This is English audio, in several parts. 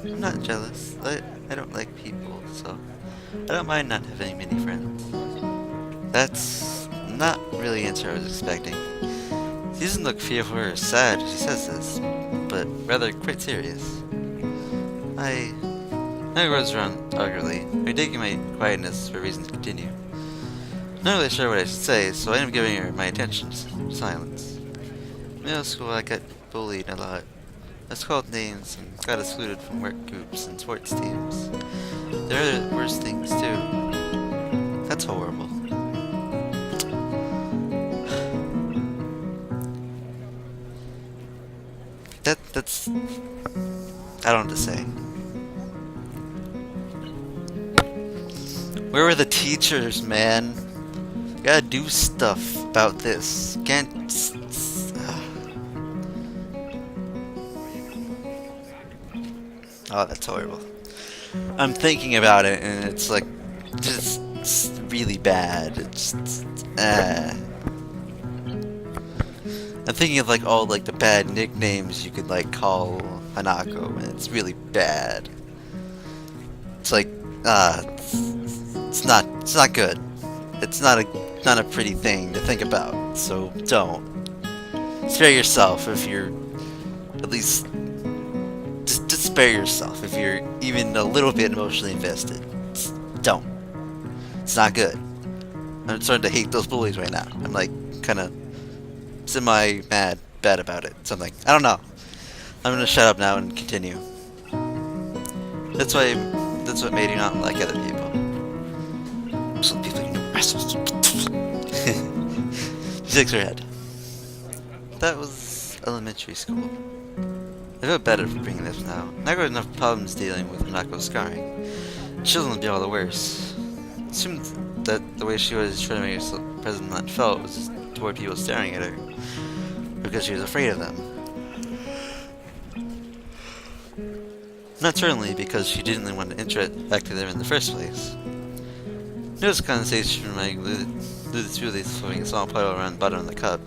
I'm not jealous. I don't like people, so I don't mind not having many friends. That's not really the answer I was expecting. She doesn't look fearful or sad as she says this, but rather quite serious. I rose around awkwardly, retaking my quietness for a reason to continue. Not really sure what I should say, so I ended up giving her my attention. Silence. In middle school, I got bullied a lot. I was called names and got excluded from work groups and sports teams. There are worse things too. That's horrible. That's I don't know what to say. Where were the teachers, man? Gotta do stuff about this. Can't. Oh, that's horrible. I'm thinking about it, and it's like just really bad. I'm thinking of like all like the bad nicknames you could like call Hanako, and it's really bad. It's like it's not good. It's not a pretty thing to think about. So don't. Spare yourself if you're at least just spare yourself if you're even a little bit emotionally invested. Just don't. It's not good. I'm starting to hate those bullies right now. I'm like kind of bad about it. Something. I don't know. I'm gonna shut up now and continue. That's what made you not like other people. Some people you know wrestles. She shakes her head. That was elementary school. I feel better for bringing this now. Nago had enough problems dealing with Hanako's scarring. She'll only be all the worse. I assumed that the way she was trying to make herself present and felt was just toward people staring at her. Because she was afraid of them. Not certainly because she didn't really want to interact with them in the first place. Noticed condensation from my glued smoothie floating a small puddle around the bottom of the cup.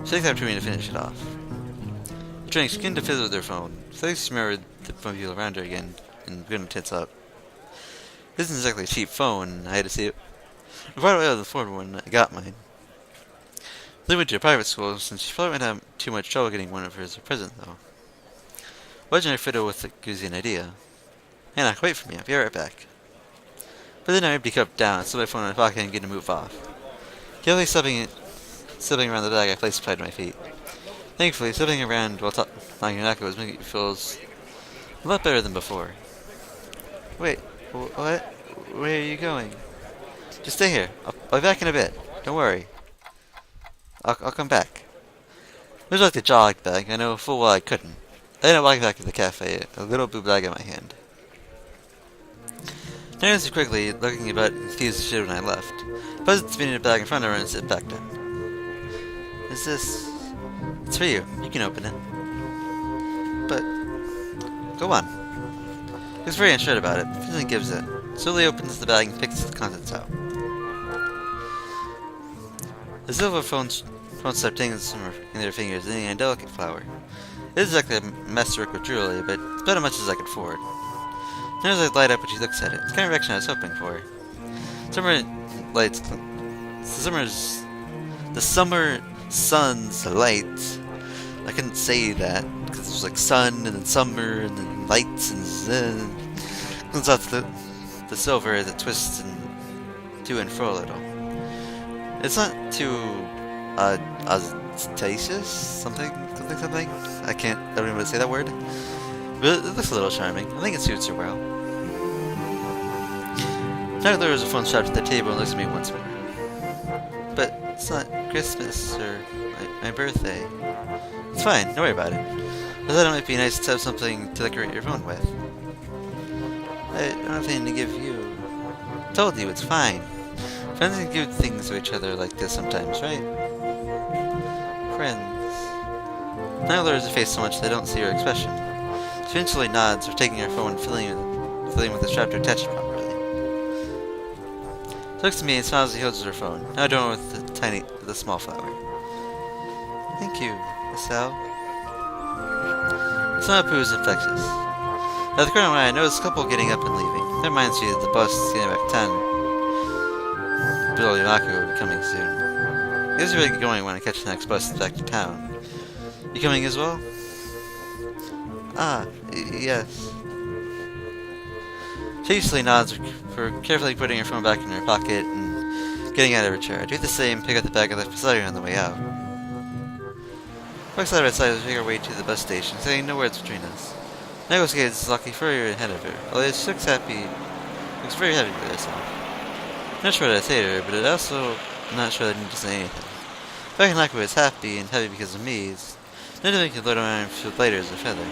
She looked after me to finish it off. Returning skin to fizzle with her phone, Felix remembered the phone people around her again and began to tense up. This isn't exactly a cheap phone, I had to see it right away out of the former one I got mine. They went to a private school, since she probably wouldn't have too much trouble getting one of her as a present, though. Watching her fiddle with it gives you an idea. Hanako, wait for me, I'll be right back. But then I empty cup down, slid my phone in my pocket and began to move off. Carefully slipping around the bag I placed beside my feet. Thankfully, slipping around while talking to Hanako was making me feel a lot better than before. Wait, what? Where are you going? Just stay here. I'll be back in a bit. Don't worry. I'll come back. It was like the jog bag. I know full well I couldn't. I ended up walking back to the cafe, a little blue bag in my hand. I noticed quickly, looking about confused as shit when I left. Buzzed spinning a bag in front of her and sit back down. Is this... It's for you. You can open it. But... Go on. He was very unsure about it, but then gives it. Slowly opens the bag and picks the contents out. The silver phone started tingling in their fingers, leaving a delicate flower. It isn't exactly a masterwork of jewelry, but it's about as much as I could afford. Her eyes light up when she looks at it. It's the kind of reaction I was hoping for. Summer lights... The summer sun's light. I couldn't say that, because it was like sun, and then summer, and then lights, and then... Comes off the silver as it twists to and fro a little. It's not too... ostentatious? Something? I don't even want to say that word. But it looks a little charming. I think it suits her well. Now there is a phone strapped to the table and looks at me once more. But it's not Christmas or my birthday. It's fine, don't worry about it. I thought it might be nice to have something to decorate your phone with. I don't have anything to give you. I told you, it's fine. Friends can give things to each other like this sometimes, right? Friends. Now lowers her face so much that I don't see her expression. She eventually nods, or taking her phone, filling with the strap to attach it properly. She looks at me and smiles as he holds her phone, now adorned with the small flower. Thank you, Miss Al. The smile proves infectious. At the corner of my eye, I noticed a couple getting up and leaving. That reminds me that the bus is getting back to town. Bill Hanako will be coming soon. I guess we'll be going when I catch the next bus back to town. You coming as well? Ah, yes. She usually nods for carefully putting her phone back in her pocket and getting out of her chair. I do the same, pick up the bag I left beside her on the way out. Walk side by side as we make our way to the bus station, saying no words between us. Nago's gate is lucky further ahead of her, although she looks very happy with herself. I'm not sure what I say to her, but I'm also not sure that I need to say anything. If I can Hanako is happy and happy because of me, nothing can float around and feel lighter as a feather.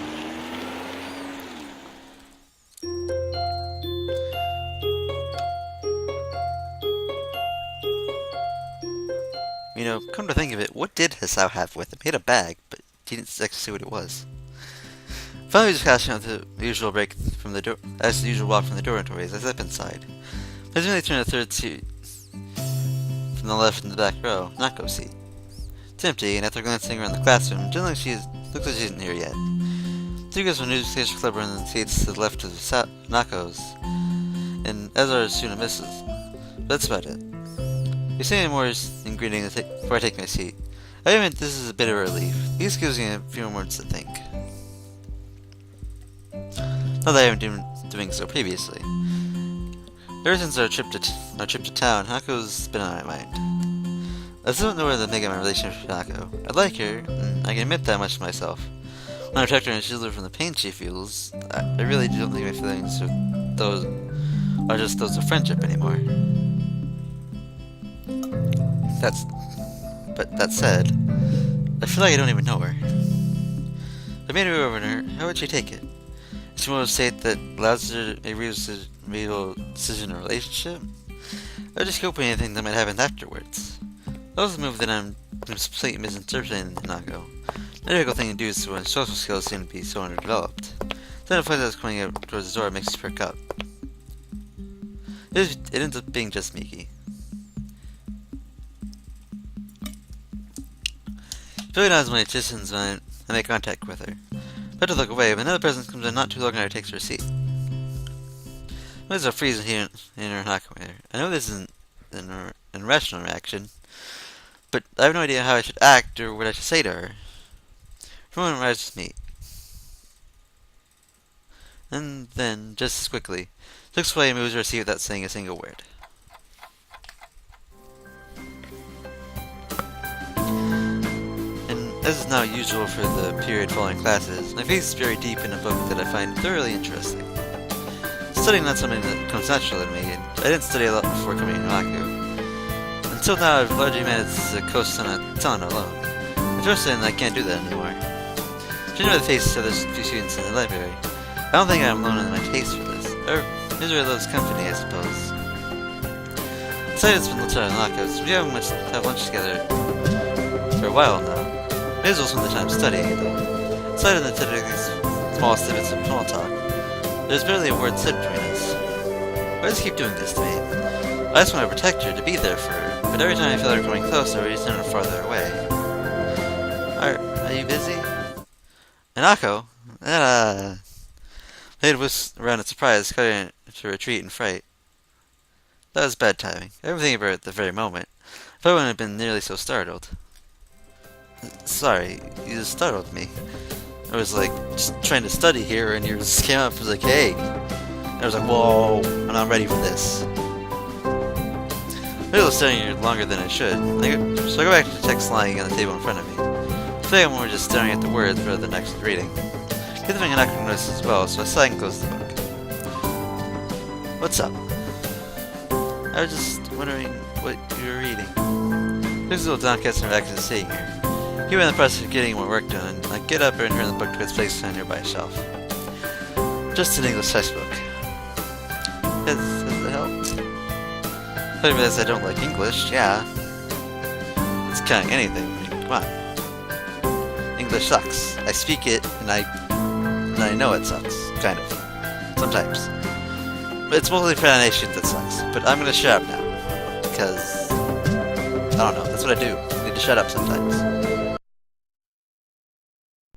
You know, come to think of it, what did Hisao have with him? He had a bag, but he didn't actually say what it was. Finally, just casting out the usual break from the door, as the usual walk from the dormitories, I step inside. Presently, turn the third seat from the left in the back row, Hanako's seat. It's empty, and after glancing around the classroom, generally looks like she isn't here yet. Two girls from the newspaper club are in the seats to the left of Hanako's, and as are Suna misses. But that's about it. We say more in greeting before I take my seat. I admit this is a bit of a relief. These gives me a few more words to think. Not that I haven't been doing so previously. Ever since our trip to town, Hanako's been on my mind. I still don't know where to make my relationship with Hanako. I like her, and I can admit that much to myself. When I protect her and shield her from the pain she feels, I really don't think my feelings are just those of friendship anymore. But that said, I feel like I don't even know her. If I made her over to her, how would she take it? Is she one to state that allows her to make a real decision in a relationship? Or just cope with anything that might happen afterwards? That was a move that I'm completely misinterpreting Hanako. The difficult thing to do is when social skills seem to be so underdeveloped. Then a flight that's coming up towards the door makes you perk up. It ends up being just Miki. Billy nods when it distance when I make contact with her. I have to look away, but another person comes in not too long after takes her seat. There's a freeze here in her Hanako. I know this isn't an irrational reaction, but I have no idea how I should act or what I should say to her. For a moment, I just meet. And then, just as quickly, looks away and moves her seat without saying a single word. As is now usual for the period following classes, my face is very deep in a book that I find thoroughly interesting. Studying not something that comes natural to me, and I didn't study a lot before coming to Hanako. Until now, I've largely managed to coast on a ton alone. Unfortunately, I can't do that anymore. Judging by the faces of those few students in the library, I don't think I'm alone in my taste for this. Or misery loves company, I suppose. Besides, it's been lunch at Hanako's. We haven't had lunch together for a while now. It is also the time studying, though. Aside from the typically small snippets of small talk, there's barely a word said between us. Why does she keep doing this to me? I just want to protect her, to be there for her, but every time I feel her going closer, I just turn her farther away. Are you busy? Hanako? My head whisked around in surprise, causing her to retreat in fright. That was bad timing. I didn't think of her at the very moment. If I wouldn't have been nearly so startled. Sorry, you just startled me. I was like, just trying to study here, and you just came up and was like, hey. And I was like, whoa, I'm not ready for this. I was studying here longer than I should, so I go back to the text lying on the table in front of me. Today I'm more just staring at the words rather than actually reading. The other thing Hanako noticed as well, so I sighed and closed the book. What's up? I was just wondering what you were reading. There's a little downcast reaction to seeing her. You were in the process of getting more work done, and I get up and turn the book to its place on a nearby shelf. Just an English textbook. Has it helped? I realize I don't like English, yeah. It's kind of anything, I mean, come on. English sucks. I speak it, and I know it sucks, kind of. Sometimes. But it's mostly pronunciation that sucks. But I'm gonna shut up now. Because, I don't know, that's what I do. I need to shut up sometimes.